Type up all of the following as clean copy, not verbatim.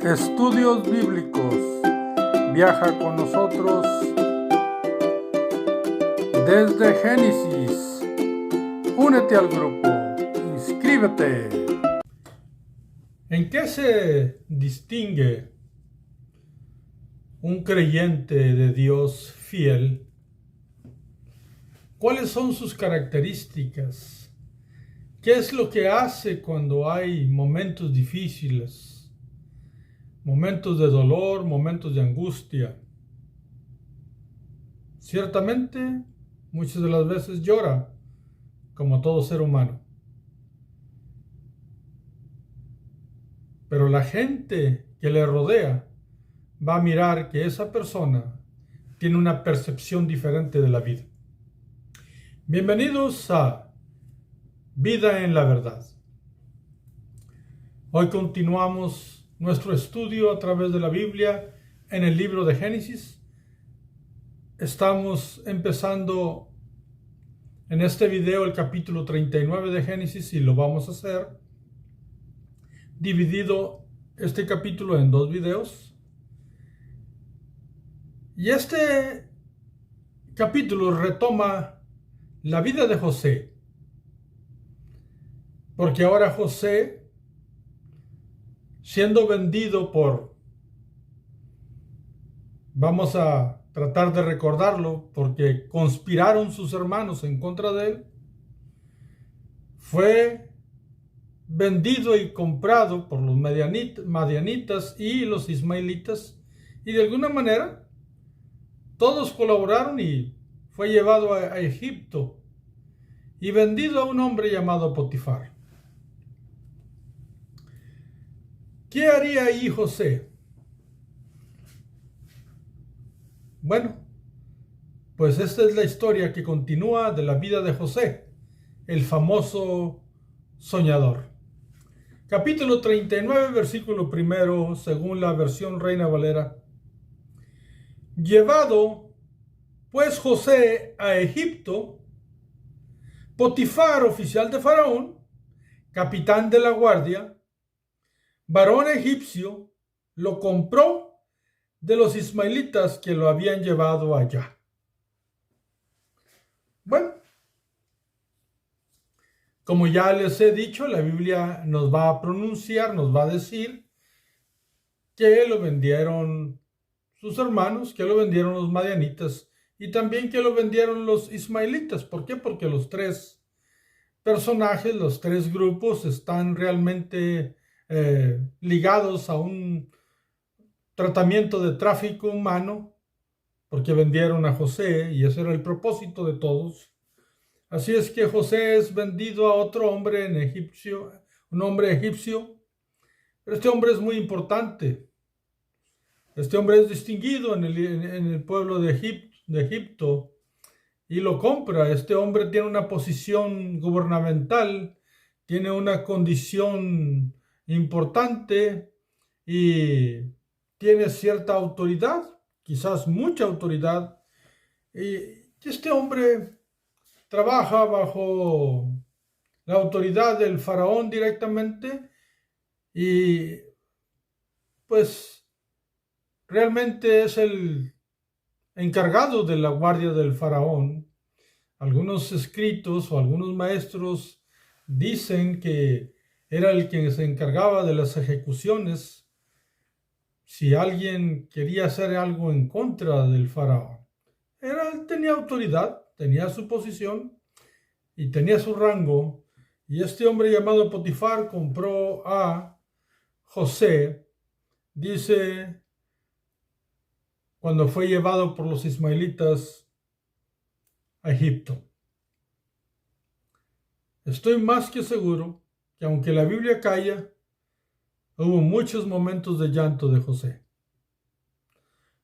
Estudios Bíblicos. Viaja con nosotros desde Génesis. Únete al grupo. Inscríbete. ¿En qué se distingue un creyente de Dios fiel? ¿Cuáles son sus características? ¿Qué es lo que hace cuando hay momentos difíciles? Momentos de dolor, momentos de angustia. Ciertamente, muchas de las veces llora, como todo ser humano. Pero la gente que le rodea va a mirar que esa persona tiene una percepción diferente de la vida. Bienvenidos a Vida en la Verdad. Hoy continuamos nuestro estudio a través de la Biblia en el libro de Génesis. Estamos empezando en este video el capítulo 39 de Génesis y lo vamos a hacer dividido este capítulo en 2 videos. Y este capítulo retoma la vida de José, porque ahora José, siendo vendido vamos a tratar de recordarlo, porque conspiraron sus hermanos en contra de él, fue vendido y comprado por los madianitas y los ismaelitas, y de alguna manera todos colaboraron y fue llevado a Egipto y vendido a un hombre llamado Potifar. ¿Qué haría ahí José? Bueno, pues esta es la historia que continúa de la vida de José, el famoso soñador. Capítulo 39, versículo 1, según la versión Reina Valera. Llevado pues José a Egipto, Potifar, oficial de Faraón, capitán de la guardia, varón egipcio, lo compró de los ismaelitas que lo habían llevado allá. Bueno, como ya les he dicho, la Biblia nos va a pronunciar, nos va a decir que lo vendieron sus hermanos, que lo vendieron los madianitas y también que lo vendieron los ismaelitas. ¿Por qué? Porque los 3 personajes, los 3 grupos están realmente ligados a un tratamiento de tráfico humano, porque vendieron a José y ese era el propósito de todos. Así es que José es vendido a otro hombre un hombre egipcio, pero este hombre es muy importante. Este hombre es distinguido en el pueblo de Egipto y lo compra. Este hombre tiene una posición gubernamental, tiene una condición importante y tiene cierta autoridad, quizás mucha autoridad. Y este hombre trabaja bajo la autoridad del faraón directamente y pues realmente es el encargado de la guardia del faraón. Algunos escritos o algunos maestros dicen que era el que se encargaba de las ejecuciones si alguien quería hacer algo en contra del faraón. Él tenía autoridad, tenía su posición y tenía su rango. Y este hombre llamado Potifar compró a José, dice, cuando fue llevado por los ismaelitas a Egipto. Estoy más que seguro que aunque la Biblia calla, hubo muchos momentos de llanto de José.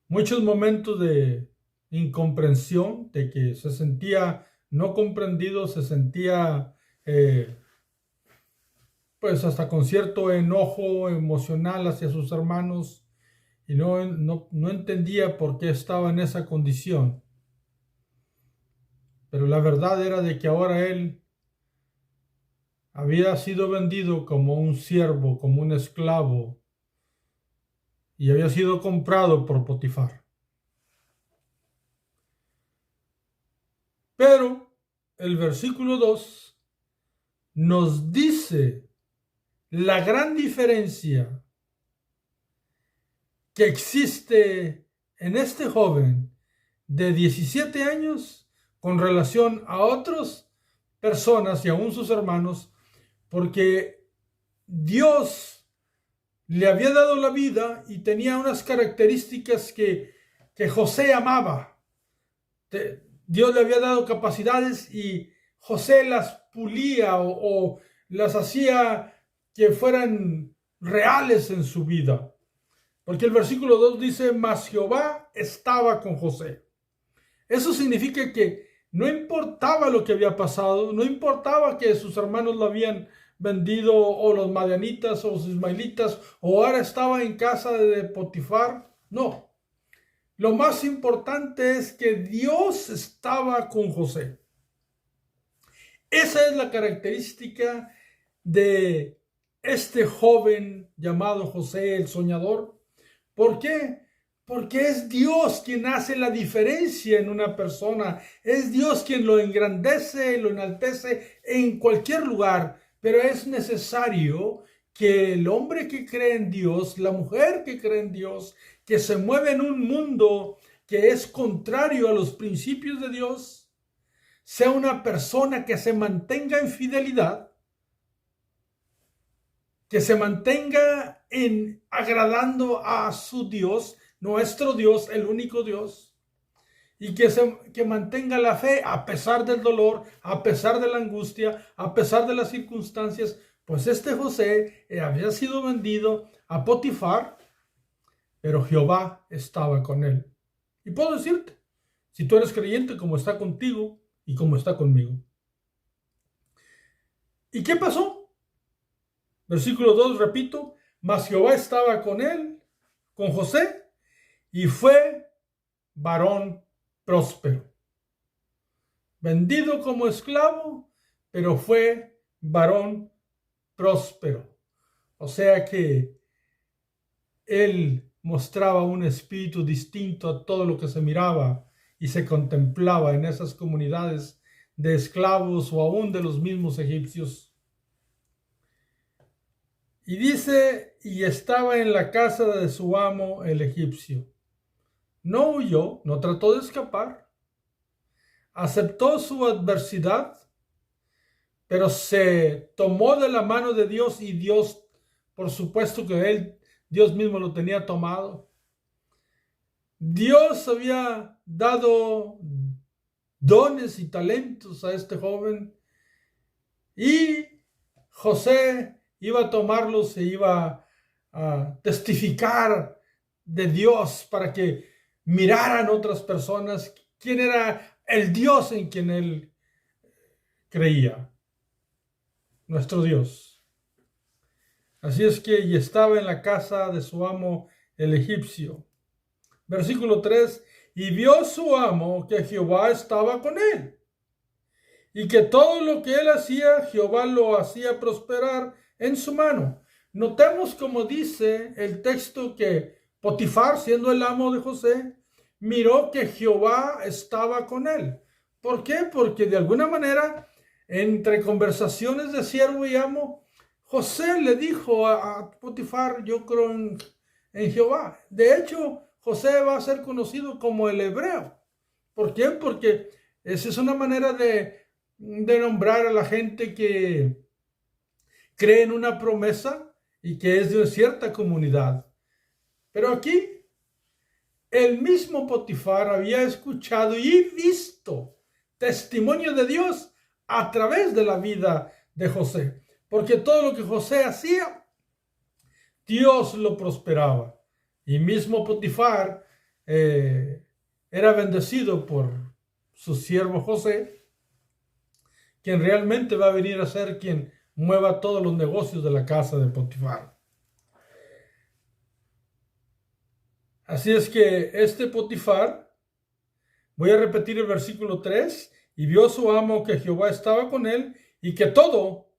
Muchos momentos de incomprensión, de que se sentía no comprendido, se sentía pues hasta con cierto enojo emocional hacia sus hermanos y no entendía por qué estaba en esa condición. Pero la verdad era de que ahora él había sido vendido como un siervo, como un esclavo, y había sido comprado por Potifar. Pero el versículo 2 nos dice la gran diferencia que existe en este joven de 17 años con relación a otras personas y aún sus hermanos, porque Dios le había dado la vida y tenía unas características que José amaba. Dios le había dado capacidades y José las pulía o las hacía que fueran reales en su vida. Porque el versículo 2 dice, mas Jehová estaba con José. Eso significa que no importaba lo que había pasado, no importaba que sus hermanos lo habían vendido, o los madianitas, o los ismaelitas, o ahora estaba en casa de Potifar. No. Lo más importante es que Dios estaba con José. Esa es la característica de este joven llamado José el soñador. ¿Por qué? Porque es Dios quien hace la diferencia en una persona. Es Dios quien lo engrandece, lo enaltece en cualquier lugar. Pero es necesario que el hombre que cree en Dios, la mujer que cree en Dios, que se mueve en un mundo que es contrario a los principios de Dios, sea una persona que se mantenga en fidelidad, que se mantenga agradando a su Dios, nuestro Dios, el único Dios, y que mantenga la fe a pesar del dolor, a pesar de la angustia, a pesar de las circunstancias. Pues este José había sido vendido a Potifar, pero Jehová estaba con él. Y puedo decirte, si tú eres creyente, como está contigo y como está conmigo. ¿Y qué pasó? Versículo 2, repito, mas Jehová estaba con él, con José, y fue varón próspero. Vendido como esclavo, pero fue varón próspero. O sea que él mostraba un espíritu distinto a todo lo que se miraba y se contemplaba en esas comunidades de esclavos o aún de los mismos egipcios. Y dice, y estaba en la casa de su amo el egipcio. No huyó, no trató de escapar. Aceptó su adversidad, pero se tomó de la mano de Dios y Dios, por supuesto que Dios mismo lo tenía tomado. Dios había dado dones y talentos a este joven y José iba a tomarlos e iba a testificar de Dios para que miraran otras personas quién era el Dios en quien él creía, nuestro Dios. Así es que y estaba en la casa de su amo el egipcio. Versículo 3, y vio su amo que Jehová estaba con él, y que todo lo que él hacía, Jehová lo hacía prosperar en su mano. Notemos como dice el texto que Potifar, siendo el amo de José, miró que Jehová estaba con él. ¿Por qué? Porque de alguna manera, entre conversaciones de siervo y amo, José le dijo a Potifar, yo creo en Jehová. De hecho, José va a ser conocido como el hebreo. ¿Por qué? Porque esa es una manera de nombrar a la gente que cree en una promesa y que es de cierta comunidad. Pero aquí, el mismo Potifar había escuchado y visto testimonio de Dios a través de la vida de José. Porque todo lo que José hacía, Dios lo prosperaba. Y mismo Potifar era bendecido por su siervo José, quien realmente va a venir a ser quien mueva todos los negocios de la casa de Potifar. Así es que este Potifar, voy a repetir el versículo 3, y vio su amo que Jehová estaba con él, y que todo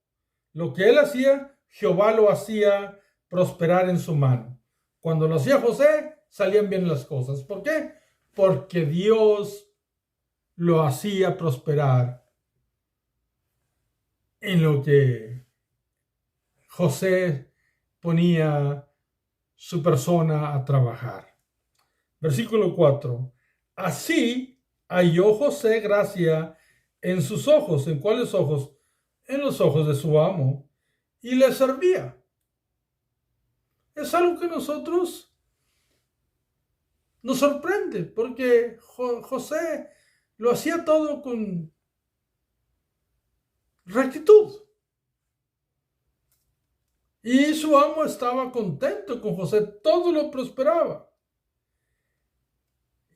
lo que él hacía, Jehová lo hacía prosperar en su mano. Cuando lo hacía José, salían bien las cosas. ¿Por qué? Porque Dios lo hacía prosperar en lo que José ponía su persona a trabajar. Versículo 4. Así halló José gracia en sus ojos. ¿En cuáles ojos? En los ojos de su amo. Y le servía. Es algo que nosotros nos sorprende, porque José lo hacía todo con rectitud. Y su amo estaba contento con José, todo lo prosperaba.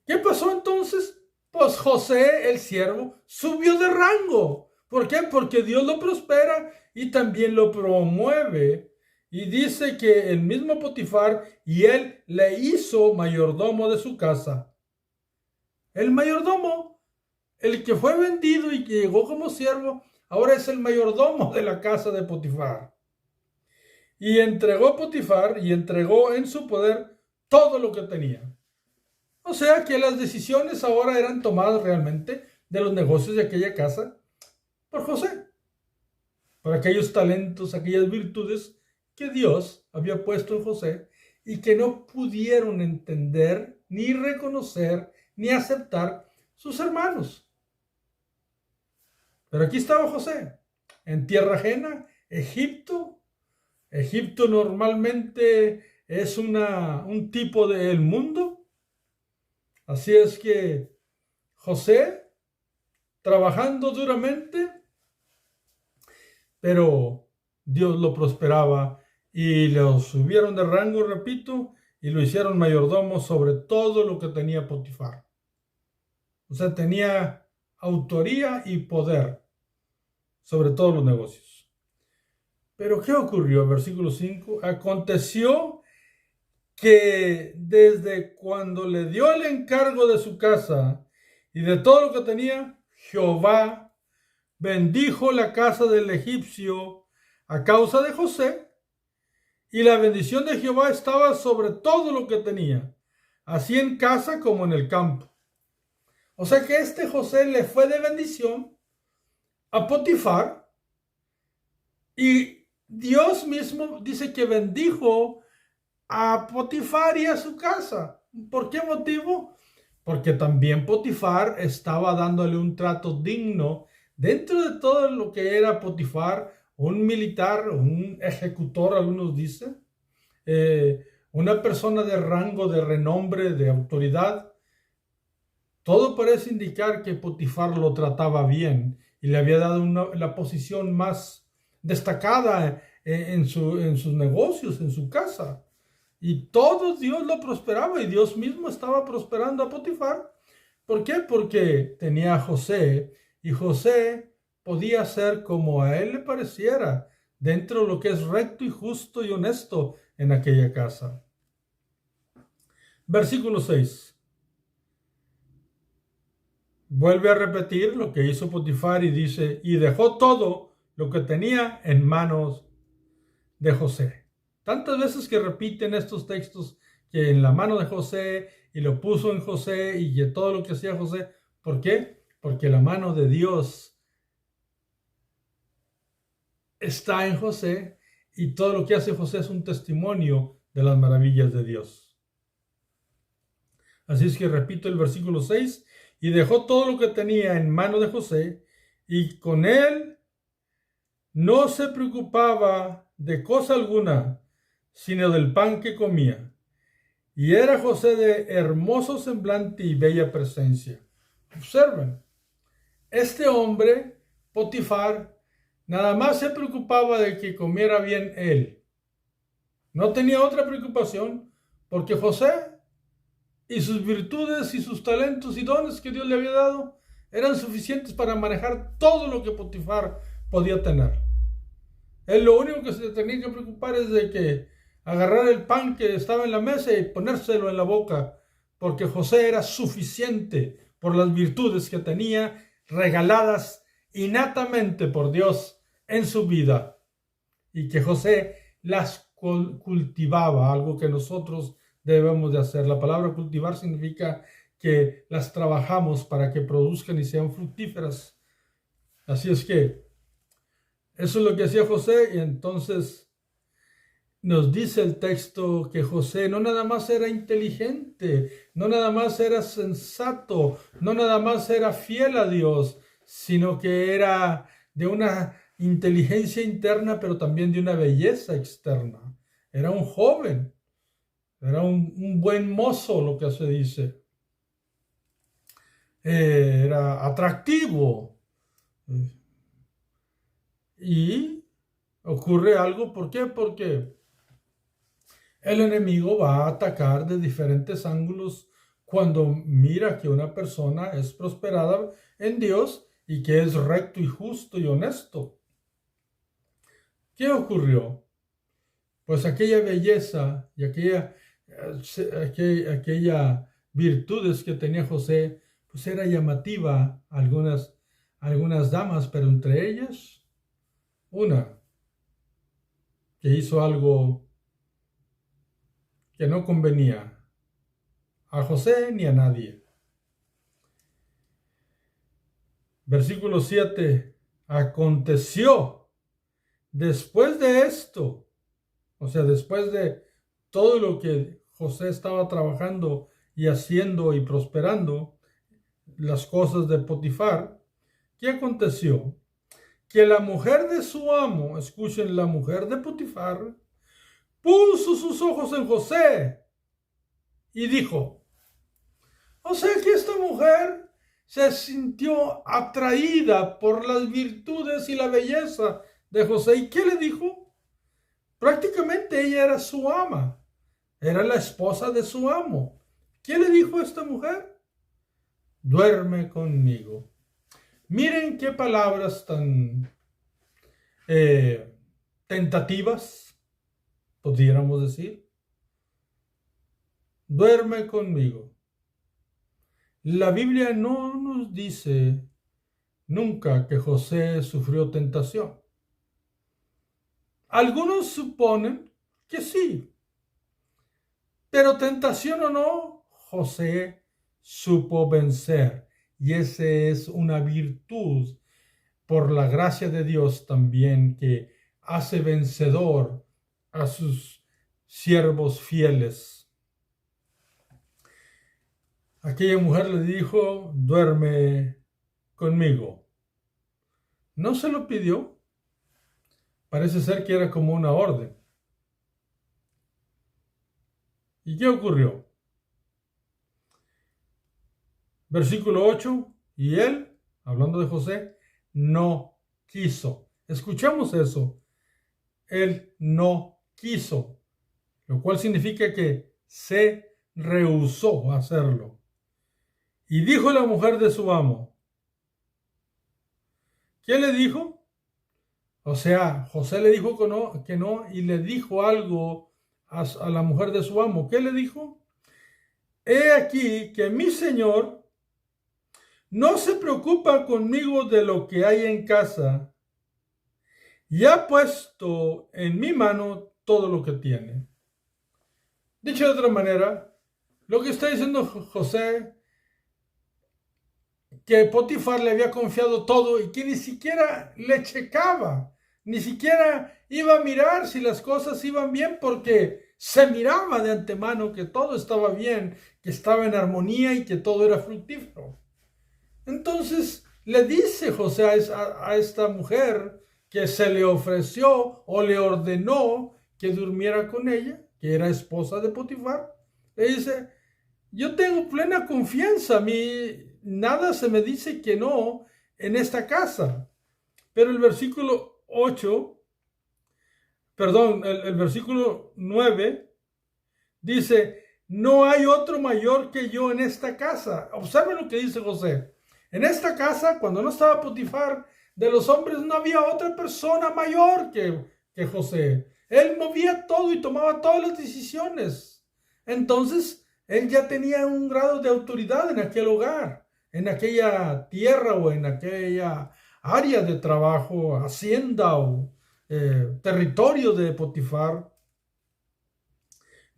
¿Qué pasó entonces? Pues José, el siervo, subió de rango. ¿Por qué? Porque Dios lo prospera y también lo promueve. Y dice que el mismo Potifar y él le hizo mayordomo de su casa. El mayordomo, el que fue vendido y que llegó como siervo, ahora es el mayordomo de la casa de Potifar. Y entregó Potifar y entregó en su poder todo lo que tenía. O sea que las decisiones ahora eran tomadas realmente de los negocios de aquella casa por José, por aquellos talentos, aquellas virtudes que Dios había puesto en José y que no pudieron entender, ni reconocer, ni aceptar sus hermanos. Pero aquí estaba José, en tierra ajena, Egipto. Egipto normalmente es un tipo del mundo. Así es que José, trabajando duramente, pero Dios lo prosperaba y lo subieron de rango, repito, y lo hicieron mayordomo sobre todo lo que tenía Potifar. O sea, tenía autoría y poder sobre todos los negocios. Pero ¿qué ocurrió? Versículo 5. Aconteció que desde cuando le dio el encargo de su casa y de todo lo que tenía, Jehová bendijo la casa del egipcio a causa de José, y la bendición de Jehová estaba sobre todo lo que tenía, así en casa como en el campo. O sea que este José le fue de bendición a Potifar, y Dios mismo dice que bendijo a Potifar y a su casa. ¿Por qué motivo? Porque también Potifar estaba dándole un trato digno dentro de todo lo que era Potifar, un militar, un ejecutor, algunos dicen, una persona de rango, de renombre, de autoridad. Todo parece indicar que Potifar lo trataba bien y le había dado la posición más destacada en sus negocios, en su casa. Y todo Dios lo prosperaba y Dios mismo estaba prosperando a Potifar. ¿Por qué? Porque tenía a José y José podía ser como a él le pareciera dentro de lo que es recto y justo y honesto en aquella casa. Versículo 6. Vuelve a repetir lo que hizo Potifar y dice, y dejó todo lo que tenía en manos de José. Tantas veces que repiten estos textos que en la mano de José y lo puso en José y que todo lo que hacía José. ¿Por qué? Porque la mano de Dios está en José y todo lo que hace José es un testimonio de las maravillas de Dios. Así es que repito el versículo 6, y dejó todo lo que tenía en mano de José y con él no se preocupaba de cosa alguna, sino del pan que comía. Y era José de hermoso semblante y bella presencia. Observen, este hombre, Potifar, nada más se preocupaba de que comiera bien él. No tenía otra preocupación, porque José y sus virtudes y sus talentos y dones que Dios le había dado eran suficientes para manejar todo lo que Potifar podía tener. Él lo único que se tenía que preocupar es de que agarrar el pan que estaba en la mesa y ponérselo en la boca, porque José era suficiente por las virtudes que tenía regaladas innatamente por Dios en su vida, y que José las cultivaba, algo que nosotros debemos de hacer. La palabra cultivar significa que las trabajamos para que produzcan y sean fructíferas. Así es que eso es lo que hacía José, y entonces nos dice el texto que José no nada más era inteligente, no nada más era sensato, no nada más era fiel a Dios, sino que era de una inteligencia interna, pero también de una belleza externa. Era un joven, era un buen mozo, lo que se dice. Era atractivo. Y ocurre algo, ¿por qué? Porque el enemigo va a atacar de diferentes ángulos cuando mira que una persona es prosperada en Dios y que es recto y justo y honesto. ¿Qué ocurrió? Pues aquella belleza y aquella virtudes que tenía José, pues era llamativa a algunas damas, pero entre ellas una que hizo algo que no convenía a José ni a nadie. Versículo 7. Aconteció después de esto, o sea, después de todo lo que José estaba trabajando y haciendo y prosperando, las cosas de Potifar, ¿qué aconteció? Que la mujer de su amo, escuchen, la mujer de Potifar, puso sus ojos en José y dijo, o sea que esta mujer se sintió atraída por las virtudes y la belleza de José. ¿Y qué le dijo? Prácticamente ella era su ama, era la esposa de su amo. ¿Qué le dijo a esta mujer? Duerme conmigo. Miren qué palabras tan tentativas, pudiéramos decir. Duerme conmigo. La Biblia no nos dice nunca que José sufrió tentación. Algunos suponen que sí, pero tentación o no, José supo vencer, y esa es una virtud por la gracia de Dios también que hace vencedor a sus siervos fieles. Aquella mujer le dijo, duerme conmigo. No se lo pidió. Parece ser que era como una orden. ¿Y qué ocurrió? Versículo 8. Y él, hablando de José, no quiso. Escuchamos eso. Él no quiso, lo cual significa que se rehusó a hacerlo. Y dijo la mujer de su amo. ¿Qué le dijo? O sea, José le dijo que no y le dijo algo a la mujer de su amo. ¿Qué le dijo? He aquí que mi señor no se preocupa conmigo de lo que hay en casa y ha puesto en mi mano todo lo que tiene. Dicho de otra manera, lo que está diciendo José, que Potifar le había confiado todo y que ni siquiera le checaba, ni siquiera iba a mirar si las cosas iban bien, porque se miraba de antemano que todo estaba bien, que estaba en armonía y que todo era fructífero. Entonces le dice José a esta mujer que se le ofreció o le ordenó que durmiera con ella, que era esposa de Potifar, le dice, yo tengo plena confianza, a mí nada se me dice que no en esta casa. Pero el versículo 8, perdón, el versículo 9 dice, no hay otro mayor que yo en esta casa. Observen lo que dice José. En esta casa, cuando no estaba Potifar, de los hombres no había otra persona mayor que José. Él movía todo y tomaba todas las decisiones. Entonces, él ya tenía un grado de autoridad en aquel hogar, en aquella tierra o en aquella área de trabajo, hacienda o territorio de Potifar.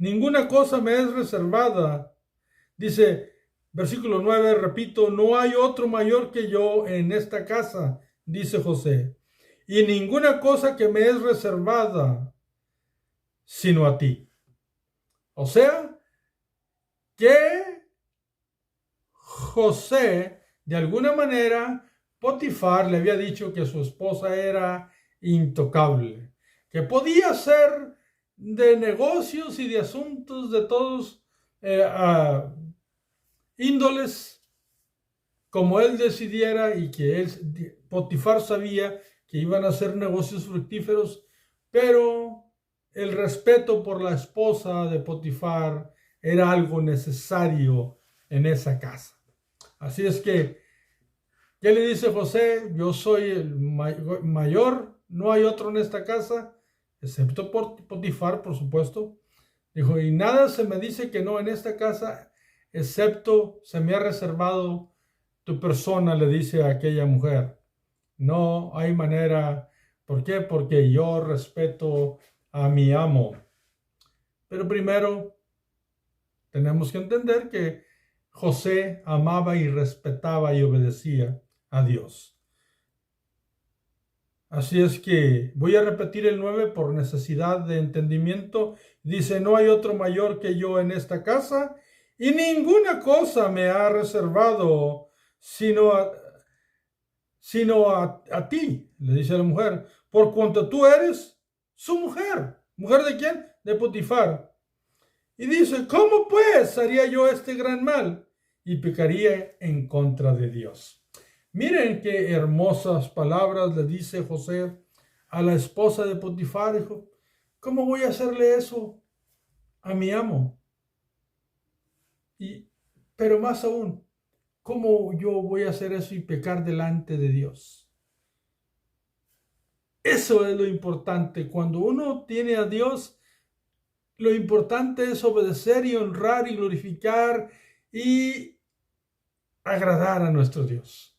ninguna cosa me es reservada. Dice, versículo 9, repito, no hay otro mayor que yo en esta casa, dice José, y ninguna cosa que me es reservada, sino a ti. O sea, que José, de alguna manera, Potifar le había dicho que su esposa era intocable, que podía ser de negocios y de asuntos de todos índoles como él decidiera, y que Potifar sabía que iban a ser negocios fructíferos, pero el respeto por la esposa de Potifar era algo necesario en esa casa. Así es que, ¿qué le dice José? Yo soy el mayor, no hay otro en esta casa, excepto por Potifar, por supuesto. Dijo, y nada se me dice que no en esta casa, excepto se me ha reservado tu persona, le dice a aquella mujer. No hay manera. ¿Por qué? Porque yo respeto a mi amo. Pero primero tenemos que entender que José amaba y respetaba y obedecía a Dios. Así es que voy a repetir el 9 por necesidad de entendimiento. Dice, no hay otro mayor que yo en esta casa, y ninguna cosa me ha reservado sino a ti, le dice a la mujer, por cuanto tú eres su mujer. ¿Mujer de quién? De Potifar. Y dice, ¿cómo pues haría yo este gran mal? Y pecaría en contra de Dios. Miren qué hermosas palabras le dice José a la esposa de Potifar. Dijo, ¿cómo voy a hacerle eso a mi amo? Pero más aún, ¿cómo yo voy a hacer eso y pecar delante de Dios? Eso es lo importante. Cuando uno tiene a Dios, lo importante es obedecer y honrar y glorificar y agradar a nuestro Dios,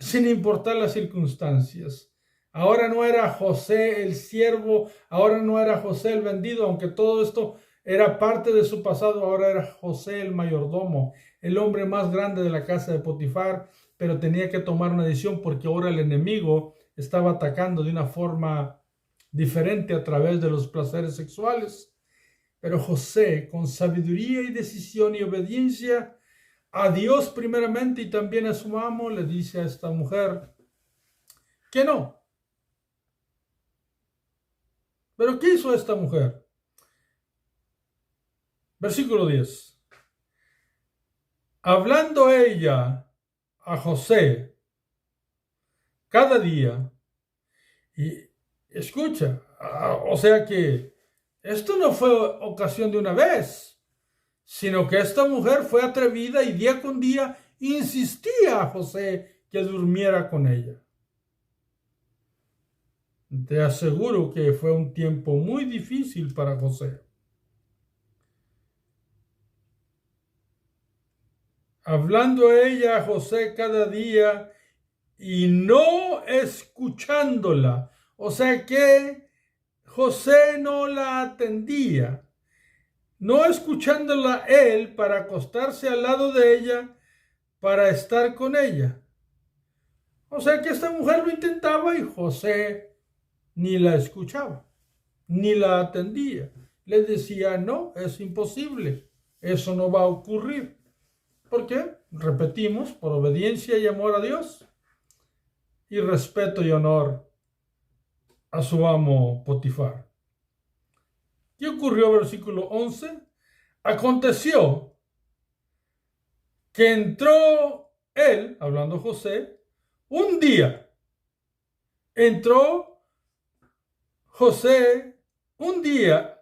sin importar las circunstancias. Ahora no era José el siervo, ahora no era José el vendido, aunque todo esto era parte de su pasado. Ahora era José el mayordomo, el hombre más grande de la casa de Potifar, pero tenía que tomar una decisión porque ahora el enemigo estaba atacando de una forma diferente a través de los placeres sexuales. Pero José, con sabiduría y decisión y obediencia a Dios primeramente y también a su amo, le dice a esta mujer que no. ¿Pero qué hizo esta mujer? Versículo 10. Hablando ella a José cada día, y escucha, o sea que esto no fue ocasión de una vez, sino que esta mujer fue atrevida y día con día insistía a José que durmiera con ella. Te aseguro que fue un tiempo muy difícil para José. Hablando ella a José cada día y no escuchándola. O sea que José no la atendía, no escuchándola él para acostarse al lado de ella, para estar con ella. O sea que esta mujer lo intentaba y José ni la escuchaba, ni la atendía. Le decía, no, es imposible, eso no va a ocurrir. ¿Por qué? Repetimos, por obediencia y amor a Dios y respeto y honor a su amo Potifar. ¿Qué ocurrió? Versículo 11. Aconteció que entró él, hablando José, un día. Entró José un día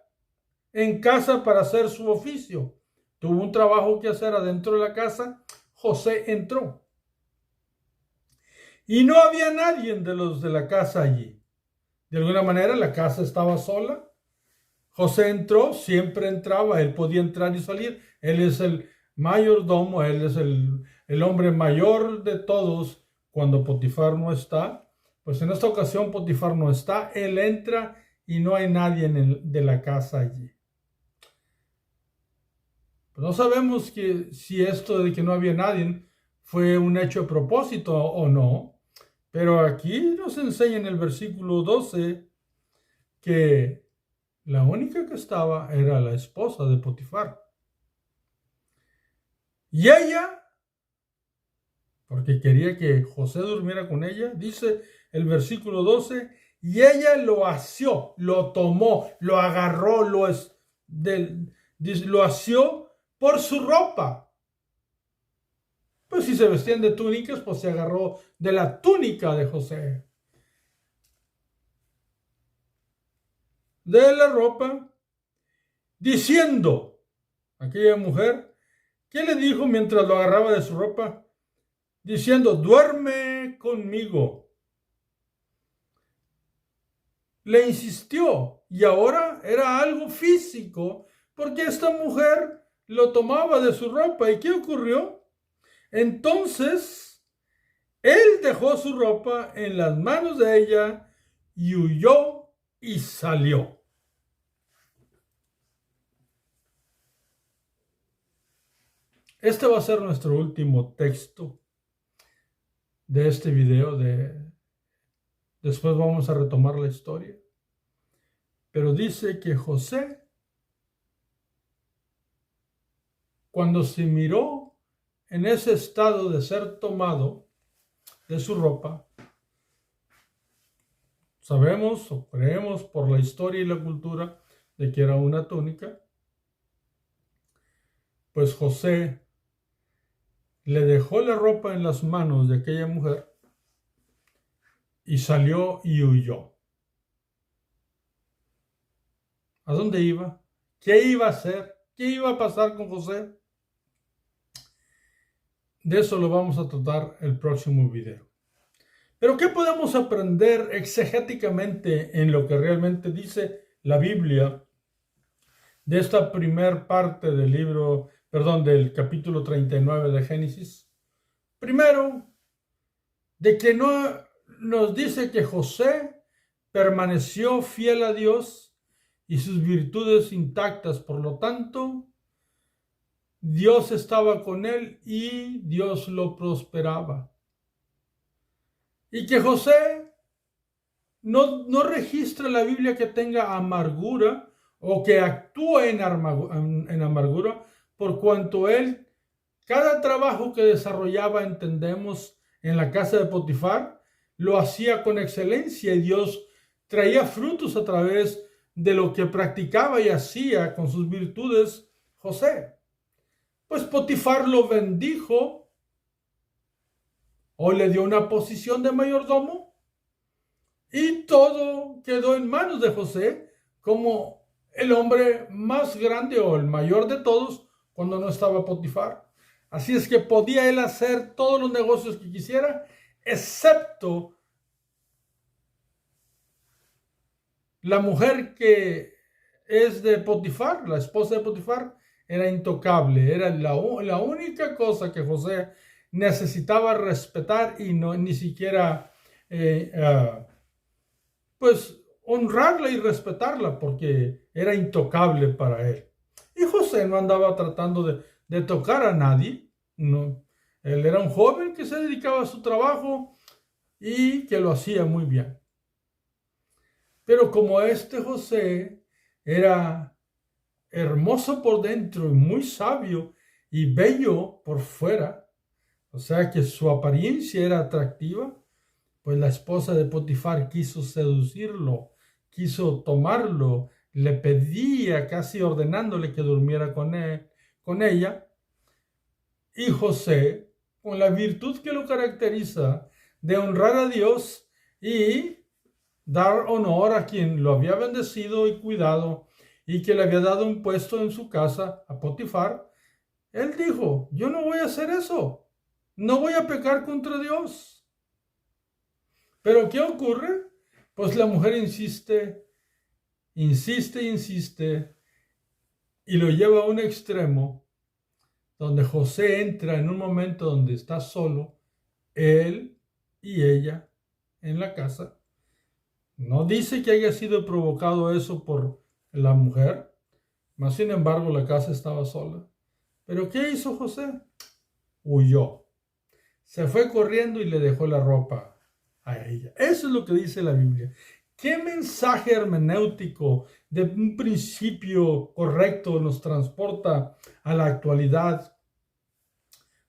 en casa para hacer su oficio. Tuvo un trabajo que hacer adentro de la casa. José entró. Y no había nadie de los de la casa allí. De alguna manera la casa estaba sola. José entró, siempre entraba, él podía entrar y salir. Él es el mayordomo, él es el hombre mayor de todos cuando Potifar no está. Pues en esta ocasión Potifar no está, él entra y no hay nadie de la casa allí. No sabemos si esto de que no había nadie fue un hecho a propósito o no, pero aquí nos enseña en el versículo 12 que la única que estaba era la esposa de Potifar. Y ella, porque quería que José durmiera con ella, dice el versículo 12, y ella lo asió, lo tomó, lo agarró, lo asió por su ropa. Pues si se vestían de túnicas, pues se agarró de la túnica de José. De la ropa, diciendo, aquella mujer, ¿qué le dijo mientras lo agarraba de su ropa? Diciendo, duerme conmigo. Le insistió, y ahora era algo físico, porque esta mujer lo tomaba de su ropa. ¿Y qué ocurrió? Entonces, él dejó su ropa en las manos de ella y huyó y salió. Este va a ser nuestro último texto de este video. Después vamos a retomar la historia. Pero dice que José, cuando se miró en ese estado de ser tomado de su ropa, sabemos o creemos por la historia y la cultura de que era una túnica, pues José le dejó la ropa en las manos de aquella mujer y salió y huyó. ¿A dónde iba? ¿Qué iba a hacer? ¿Qué iba a pasar con José? De eso lo vamos a tratar el próximo video. Pero ¿qué podemos aprender exegéticamente en lo que realmente dice la Biblia de esta primer parte del del capítulo 39 de Génesis? Primero, de que no nos dice que José permaneció fiel a Dios y sus virtudes intactas. Por lo tanto, Dios estaba con él y Dios lo prosperaba. Y que José no registra en la Biblia que tenga amargura o que actúe en amargura, por cuanto él, cada trabajo que desarrollaba, entendemos, en la casa de Potifar, lo hacía con excelencia y Dios traía frutos a través de lo que practicaba y hacía con sus virtudes José. Pues Potifar lo bendijo o le dio una posición de mayordomo y todo quedó en manos de José como el hombre más grande o el mayor de todos cuando no estaba Potifar. Así es que podía él hacer todos los negocios que quisiera, excepto la mujer que es de Potifar, la esposa de Potifar, era intocable. Era la única cosa que José necesitaba respetar y ni siquiera pues honrarla y respetarla, porque era intocable para él. Y José no andaba tratando de tocar a nadie, no. Él era un joven que se dedicaba a su trabajo y que lo hacía muy bien. Pero como este José era hermoso por dentro y muy sabio y bello por fuera, o sea que su apariencia era atractiva, pues la esposa de Potifar quiso seducirlo, quiso tomarlo, le pedía, casi ordenándole que durmiera con ella. Y José, con la virtud que lo caracteriza de honrar a Dios y dar honor a quien lo había bendecido y cuidado y que le había dado un puesto en su casa, a Potifar, él dijo, yo no voy a hacer eso, no voy a pecar contra Dios. Pero ¿qué ocurre? Pues la mujer insiste y lo lleva a un extremo donde José entra en un momento donde está solo, él y ella en la casa. No dice que haya sido provocado eso por la mujer, mas sin embargo la casa estaba sola. Pero ¿qué hizo José? Huyó. Se fue corriendo y le dejó la ropa a ella. Eso es lo que dice la Biblia. ¿Qué mensaje hermenéutico de un principio correcto nos transporta a la actualidad?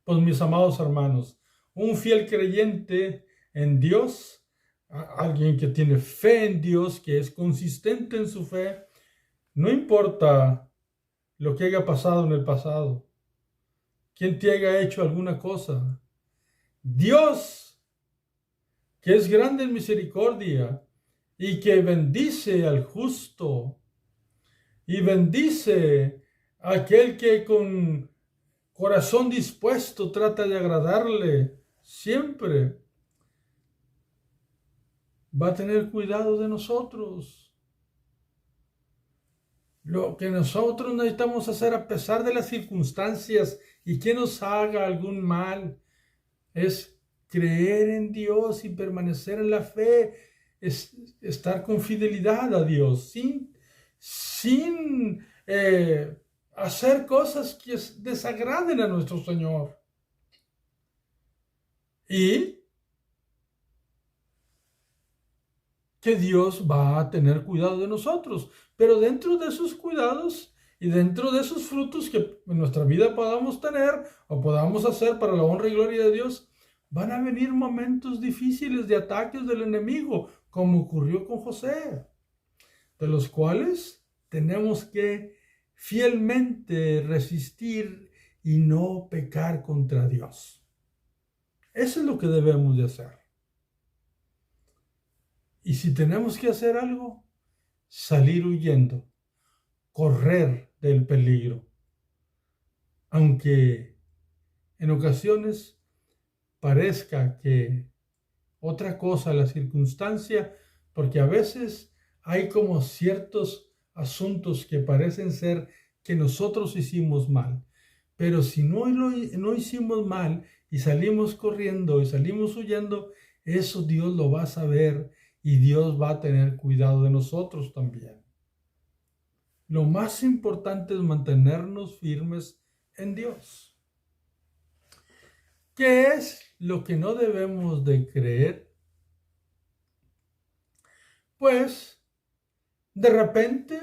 Pues mis amados hermanos, un fiel creyente en Dios, alguien que tiene fe en Dios, que es consistente en su fe, no importa lo que haya pasado en el pasado, quién te haya hecho alguna cosa, Dios, que es grande en misericordia y que bendice al justo y bendice a aquel que con corazón dispuesto trata de agradarle siempre, va a tener cuidado de nosotros. Lo que nosotros necesitamos hacer a pesar de las circunstancias y que nos haga algún mal es creer en Dios y permanecer en la fe, es estar con fidelidad a Dios, sin hacer cosas que desagraden a nuestro Señor. Y que Dios va a tener cuidado de nosotros, pero dentro de esos cuidados y dentro de esos frutos que en nuestra vida podamos tener o podamos hacer para la honra y gloria de Dios, van a venir momentos difíciles de ataques del enemigo, como ocurrió con José, de los cuales tenemos que fielmente resistir y no pecar contra Dios. Eso es lo que debemos de hacer. Y si tenemos que hacer algo, salir huyendo, correr del peligro. Aunque en ocasiones parezca que otra cosa la circunstancia, porque a veces hay como ciertos asuntos que parecen ser que nosotros hicimos mal. Pero si no hicimos mal y salimos corriendo y salimos huyendo, eso Dios lo va a saber y Dios va a tener cuidado de nosotros también. Lo más importante es mantenernos firmes en Dios. ¿Qué es lo que no debemos de creer? Pues, de repente,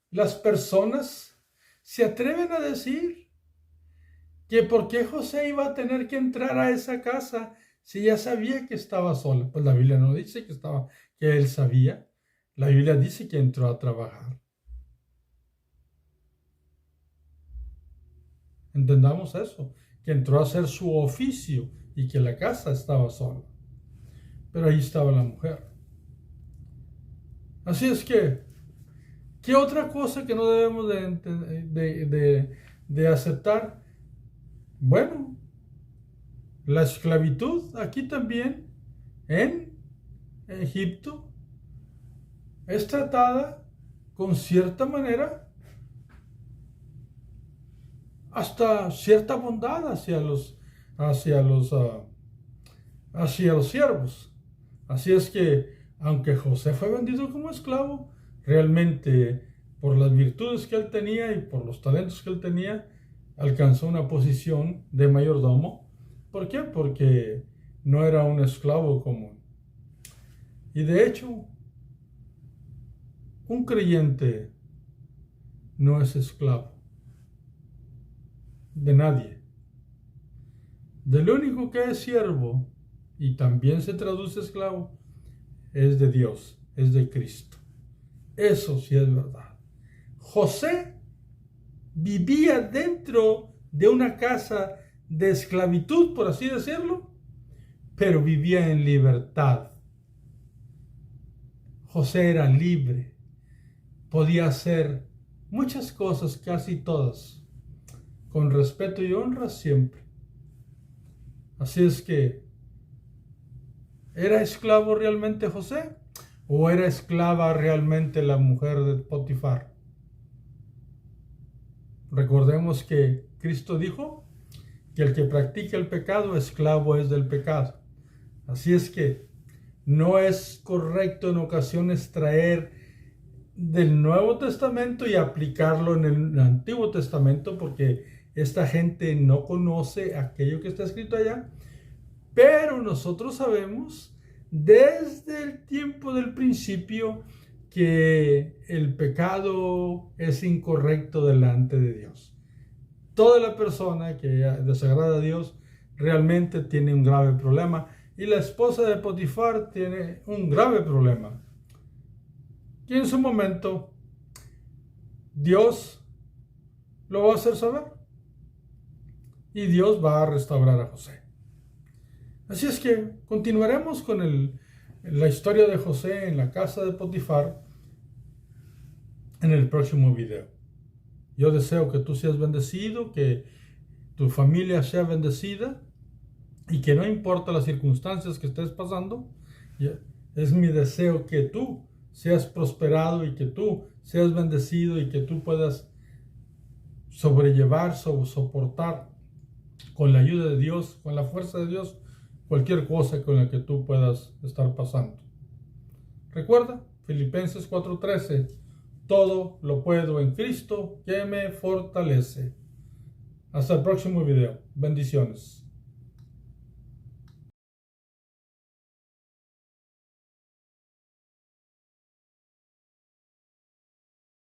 las personas se atreven a decir que por qué José iba a tener que entrar a esa casa si ya sabía que estaba sola. Pues la Biblia no dice que él sabía. La Biblia dice que entró a trabajar. Entendamos eso, que entró a hacer su oficio y que la casa estaba sola. Pero ahí estaba la mujer. Así es que, ¿qué otra cosa que no debemos de aceptar? Bueno, la esclavitud aquí también en Egipto es tratada con cierta manera, hasta cierta bondad hacia los siervos. Así es que, aunque José fue vendido como esclavo, realmente por las virtudes que él tenía y por los talentos que él tenía, alcanzó una posición de mayordomo. ¿Por qué? Porque no era un esclavo común. Y de hecho, un creyente no es esclavo de nadie. Del único que es siervo, y también se traduce esclavo, es de Dios, es de Cristo. Eso sí es verdad. José vivía dentro de una casa de esclavitud, por así decirlo, pero vivía en libertad. José era libre, podía hacer muchas cosas, casi todas, con respeto y honra siempre. Así es que, ¿era esclavo realmente José? ¿O era esclava realmente la mujer de Potifar? Recordemos que Cristo dijo que el que practica el pecado, esclavo es del pecado. Así es que no es correcto en ocasiones traer del Nuevo Testamento y aplicarlo en el Antiguo Testamento, porque esta gente no conoce aquello que está escrito allá, pero nosotros sabemos desde el tiempo del principio que el pecado es incorrecto delante de Dios. Toda la persona que desagrada a Dios realmente tiene un grave problema, y la esposa de Potifar tiene un grave problema. Y en su momento Dios lo va a hacer saber y Dios va a restaurar a José. Así es que continuaremos con la historia de José en la casa de Potifar en el próximo video. Yo deseo que tú seas bendecido, que tu familia sea bendecida y que no importa las circunstancias que estés pasando, es mi deseo que tú seas prosperado y que tú seas bendecido y que tú puedas sobrellevar, soportar con la ayuda de Dios, con la fuerza de Dios, cualquier cosa con la que tú puedas estar pasando. Recuerda, Filipenses 4:13, todo lo puedo en Cristo que me fortalece. Hasta el próximo video. Bendiciones.